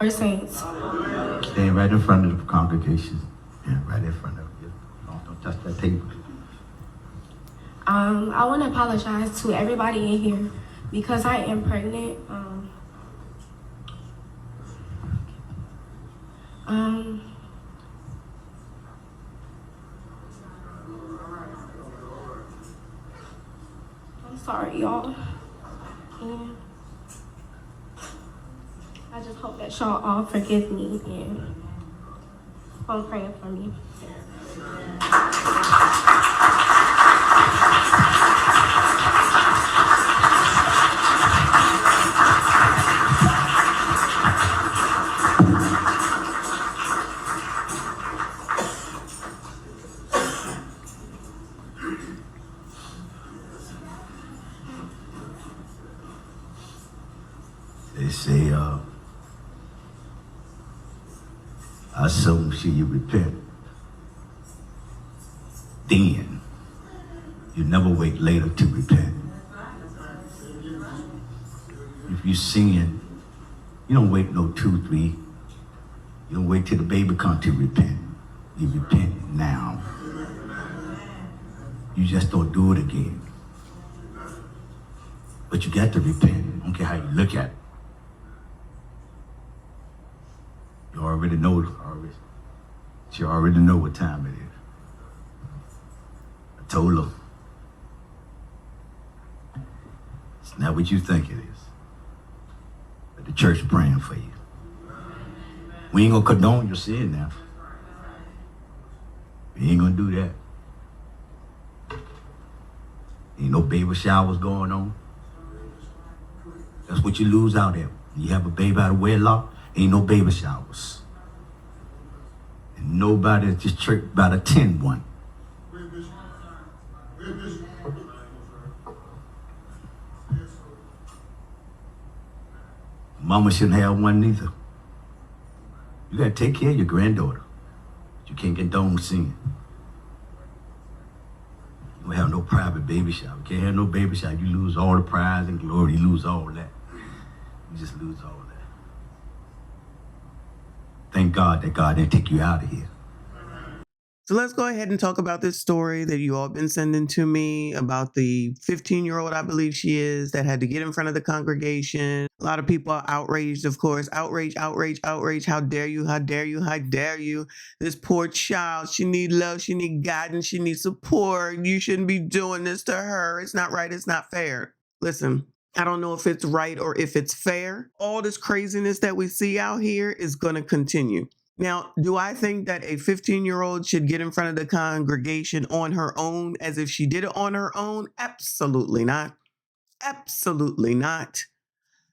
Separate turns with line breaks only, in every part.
Or saints.
Stand right in front of the congregation. Yeah, right in front of you. Don't touch that table.
I want to apologize to everybody in here because I am pregnant. I'm sorry, y'all. And I just hope that y'all all forgive me and I'm praying for me.
They say, as soon as you repent, then you never wait later to repent. If you sin, you don't wait no 2, 3. You don't wait till the baby comes to repent. You repent now. You just don't do it again. But you got to repent. I don't care how you look at it. You already know. She already know what time it is. I told her, it's not what you think it is. But the church praying for you. We ain't gonna condone your sin now. We ain't gonna do that. Ain't no baby showers going on. That's what you lose out at. When you have a baby out of wedlock, ain't no baby showers. And nobody at this church about to attend one. Mama shouldn't have one neither. You gotta take care of your granddaughter. You can't condone sin. You don't have no private baby shower. You can't have no baby shower. You lose all the pride and glory. You lose all that. You just lose all that. Thank God that God didn't take you out of here.
So let's go ahead and talk about this story that you all been sending to me about the 15-year-old, I believe she is, that had to get in front of the congregation. A lot of people are outraged, of course. Outrage, outrage, outrage. How dare you? How dare you? How dare you? This poor child, she need love, she need guidance, she needs support. You shouldn't be doing this to her. It's not right, it's not fair. Listen, I don't know if it's right or if it's fair. All this craziness that we see out here is going to continue. Now, do I think that a 15-year-old should get in front of the congregation on her own as if she did it on her own? Absolutely not. Absolutely not.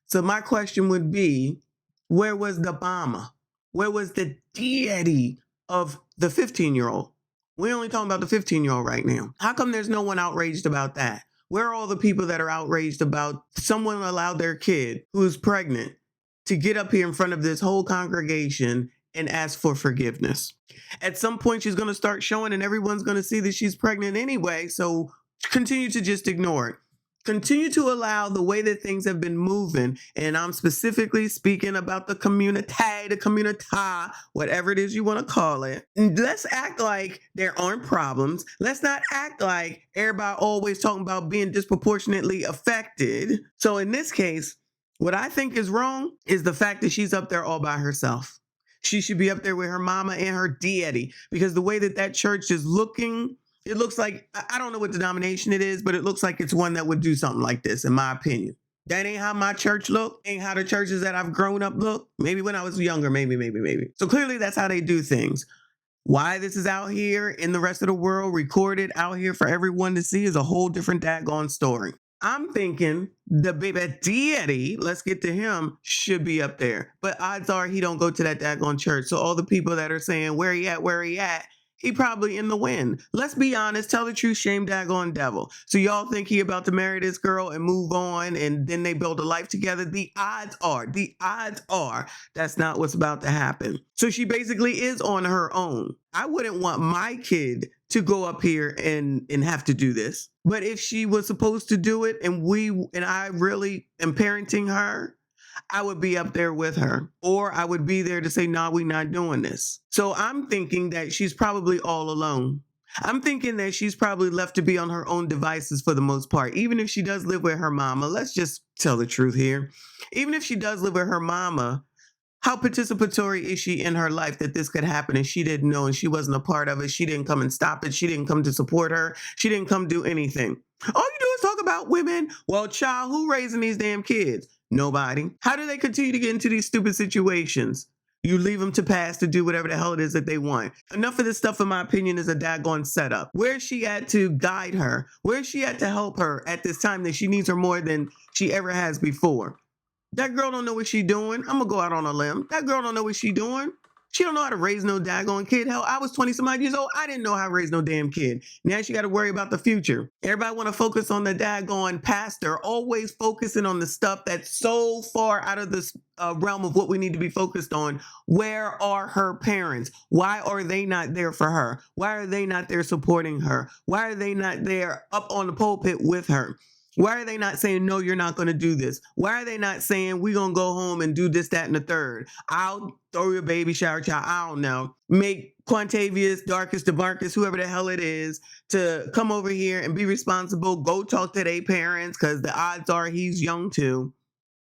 So my question would be, where was the mama? Where was the daddy of the 15-year-old? We're only talking about the 15-year-old right now. How come there's no one outraged about that? Where are all the people that are outraged about someone allowed their kid who's pregnant to get up here in front of this whole congregation and ask for forgiveness? At some point, she's going to start showing and everyone's going to see that she's pregnant anyway. So continue to just ignore it. Continue to allow the way that things have been moving. And I'm specifically speaking about the community, whatever it is you want to call it. Let's act like there aren't problems. Let's not act like everybody always talking about being disproportionately affected. So in this case, what I think is wrong is the fact that she's up there all by herself. She should be up there with her mama and her daddy, because the way that that church is looking, it looks like, I don't know what denomination it is, but it looks like it's one that would do something like this, in my opinion. That ain't how my church look, ain't how the churches that I've grown up look. Maybe when I was younger, maybe. So clearly that's how they do things. Why this is out here in the rest of the world, recorded out here for everyone to see, is a whole different daggone story. I'm thinking the baby daddy, let's get to him, should be up there. But odds are he don't go to that daggone church. So all the people that are saying, where he at, he probably in the wind. Let's be honest, tell the truth, shame daggone devil. So y'all think he about to marry this girl and move on and then they build a life together? The odds are that's not what's about to happen. So she basically is on her own. I wouldn't want my kid to go up here and have to do this. But if she was supposed to do it and I really am parenting her, I would be up there with her, or I would be there to say, nah, we're not doing this. So I'm thinking that she's probably all alone. I'm thinking that she's probably left to be on her own devices for the most part. Even if she does live with her mama, let's just tell the truth here. Even if she does live with her mama, how participatory is she in her life that this could happen and she didn't know and she wasn't a part of it? She didn't come and stop it. She didn't come to support her. She didn't come do anything. All you do is talk about women. Well, child, who raising these damn kids? Nobody. How do they continue to get into these stupid situations? You leave them to pass to do whatever the hell it is that they want. Enough of this stuff, in my opinion, is a daggone setup. Where's she at to guide her? Where's she at to help her at this time that she needs her more than she ever has before? That girl don't know what she doing. I'm gonna go out on a limb. That girl don't know what she doing. She don't know how to raise no daggone kid. Hell, I was 20 some odd years old. I didn't know how to raise no damn kid. Now she got to worry about the future. Everybody want to focus on the daggone pastor, always focusing on the stuff that's so far out of this realm of what we need to be focused on. Where are her parents? Why are they not there for her? Why are they not there supporting her? Why are they not there up on the pulpit with her? Why are they not saying, no, you're not going to do this? Why are they not saying, we're going to go home and do this, that, and the third? I'll throw you a baby shower, child. I don't know. Make Quantavious, Darkus, DeMarcus, whoever the hell it is, to come over here and be responsible. Go talk to their parents because the odds are he's young too.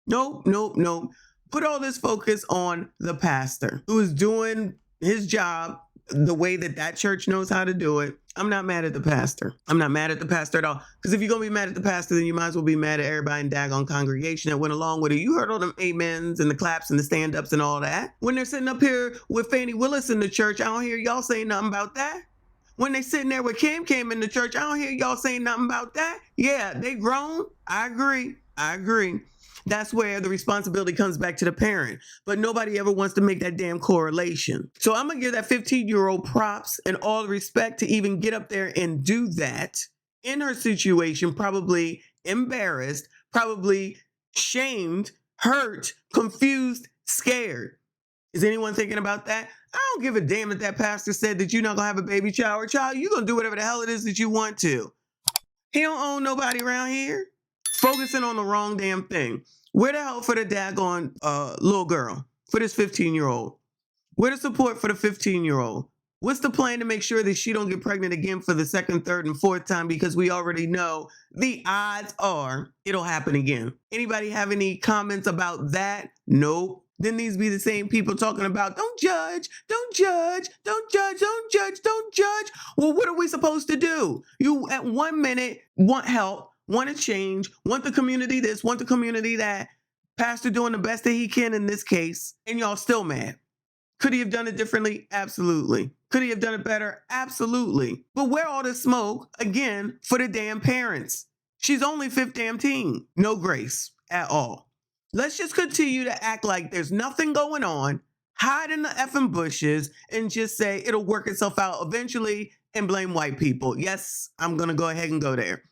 Nope, nope, nope. Put all this focus on the pastor who is doing his job the way that that church knows how to do it. I'm not mad at the pastor. I'm not mad at the pastor at all. Because if you're going to be mad at the pastor, then you might as well be mad at everybody in daggone congregation that went along with it. You heard all them amens and the claps and the stand-ups and all that. When they're sitting up here with Fannie Willis in the church, I don't hear y'all saying nothing about that. When they sitting there with Cam in the church, I don't hear y'all saying nothing about that. Yeah, they grown. I agree. That's where the responsibility comes back to the parent. But nobody ever wants to make that damn correlation. So I'm going to give that 15-year-old props and all respect to even get up there and do that in her situation, probably embarrassed, probably shamed, hurt, confused, scared. Is anyone thinking about that? I don't give a damn that that pastor said that you're not going to have a baby shower. Child, you're going to do whatever the hell it is that you want to. He don't own nobody around here. Focusing on the wrong damn thing. Where the hell for the daggone little girl, for this 15-year-old? Where the support for the 15-year-old? What's the plan to make sure that she don't get pregnant again for the second, third, and fourth time? Because we already know the odds are it'll happen again. Anybody have any comments about that? Nope. Then these be the same people talking about don't judge, don't judge, don't judge, don't judge, don't judge. Well, what are we supposed to do? You at 1 minute want help, want to change, want the community this, want the community that. Pastor doing the best that he can in this case, and y'all still mad. Could he have done it differently? Absolutely. Could he have done it better? Absolutely. But where all this smoke, again, for the damn parents? She's only 15. No grace at all. Let's just continue to act like there's nothing going on, hide in the effing bushes, and just say it'll work itself out eventually and blame white people. Yes, I'm going to go ahead and go there.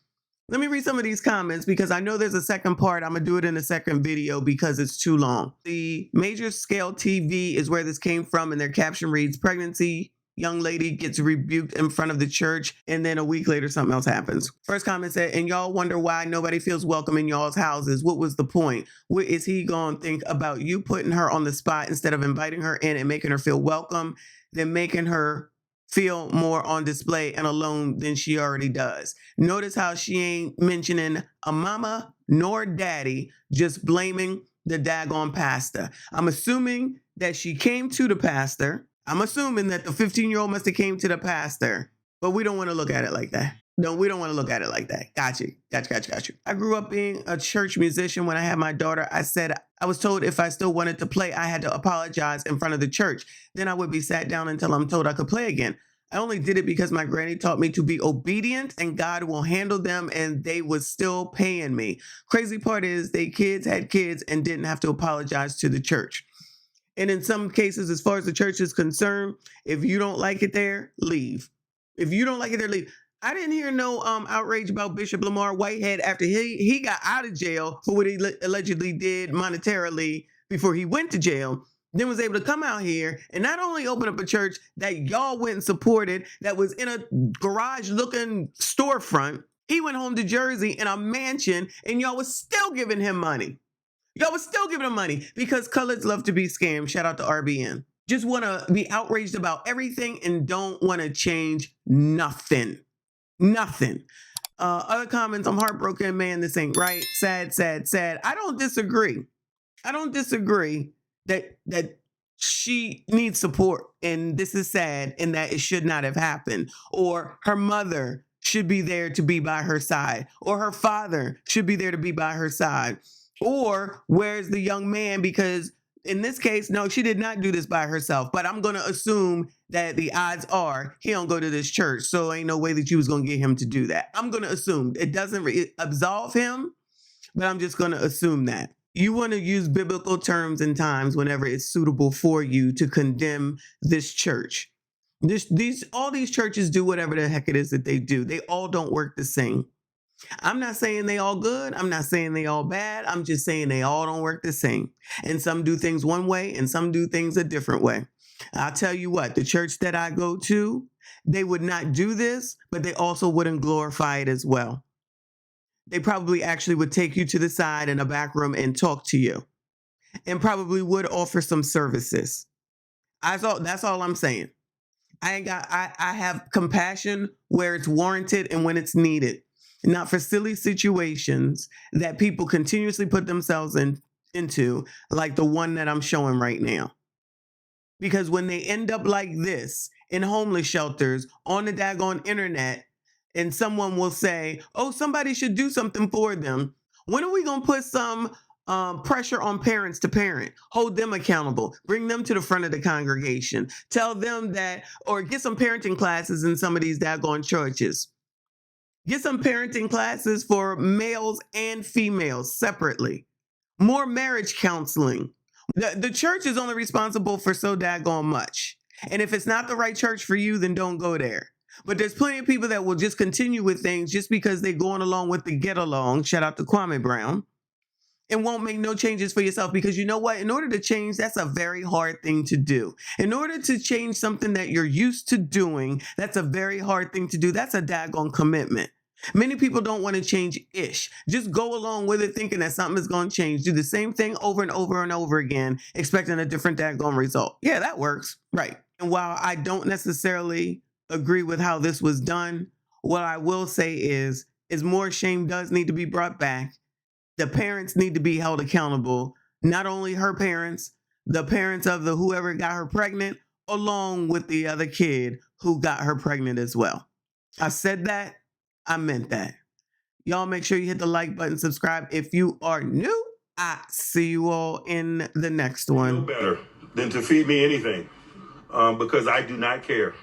Let me read some of these comments because I know there's a second part. I'm going to do it in a second video because it's too long. The Major Scale TV is where this came from, and their caption reads, pregnancy young lady gets rebuked in front of the church, and then a week later something else happens. First comment said, and y'all wonder why nobody feels welcome in y'all's houses. What was the point? What is he going to think about you putting her on the spot instead of inviting her in and making her feel welcome, then making her feel more on display and alone than she already does? Notice how she ain't mentioning a mama nor daddy, just blaming the daggone pastor. I'm assuming that she came to the pastor. I'm assuming that the 15-year-old must have came to the pastor, but we don't want to look at it like that. No, we don't want to look at it like that. Got you. I grew up being a church musician. When I had my daughter, I was told if I still wanted to play, I had to apologize in front of the church. Then I would be sat down until I'm told I could play again. I only did it because my granny taught me to be obedient and God will handle them, and they was still paying me. Crazy part is they kids had kids and didn't have to apologize to the church. And in some cases, as far as the church is concerned, if you don't like it there, leave. If you don't like it there, leave. I didn't hear no outrage about Bishop Lamar Whitehead after he got out of jail for what he allegedly did monetarily before he went to jail. Then was able to come out here and not only open up a church that y'all went and supported, that was in a garage-looking storefront. He went home to Jersey in a mansion, and y'all was still giving him money. Y'all was still giving them money because coloreds love to be scammed. Shout out to RBN. Just want to be outraged about everything and don't want to change nothing. Nothing. Other comments, I'm heartbroken, man, this ain't right. Sad, sad, sad. I don't disagree. That she needs support and this is sad and that it should not have happened. Or her mother should be there to be by her side. Or her father should be there to be by her side. Or where's the young man? Because in this case, no, she did not do this by herself. But I'm going to assume that the odds are he don't go to this church. So ain't no way that you was going to get him to do that. I'm going to assume it doesn't absolve him, but I'm just going to assume that. You want to use biblical terms and times whenever it's suitable for you to condemn this church. All these churches do whatever the heck it is that they do. They all don't work the same. I'm not saying they all good. I'm not saying they all bad. I'm just saying they all don't work the same. And some do things one way and some do things a different way. I'll tell you what, the church that I go to, they would not do this, but they also wouldn't glorify it as well. They probably actually would take you to the side in a back room and talk to you and probably would offer some services. That's all I'm saying. I have compassion where it's warranted and when it's needed. Not for silly situations that people continuously put themselves into, like the one that I'm showing right now. Because when they end up like this in homeless shelters on the daggone internet, and someone will say, oh, somebody should do something for them. When are we going to put some pressure on parents to parent, hold them accountable, bring them to the front of the congregation, tell them that, or get some parenting classes in some of these daggone churches. Get some parenting classes for males and females separately. More marriage counseling. The church is only responsible for so daggone much. And if it's not the right church for you, then don't go there. But there's plenty of people that will just continue with things just because they're going along with the get along. Shout out to Kwame Brown. And won't make no changes for yourself because you know what? In order to change, that's a very hard thing to do. In order to change something that you're used to doing, that's a very hard thing to do. That's a daggone commitment. Many people don't want to change ish. Just go along with it thinking that something is going to change. Do the same thing over and over and over again, expecting a different daggone result. Yeah, that works. Right. And while I don't necessarily agree with how this was done, what I will say is more shame does need to be brought back. The parents need to be held accountable. Not only her parents, the parents of the whoever got her pregnant, along with the other kid who got her pregnant as well. I said that. I meant that. Y'all make sure you hit the like button, subscribe if you are new. I see you all in the next one.
No better than to feed me anything because I do not care.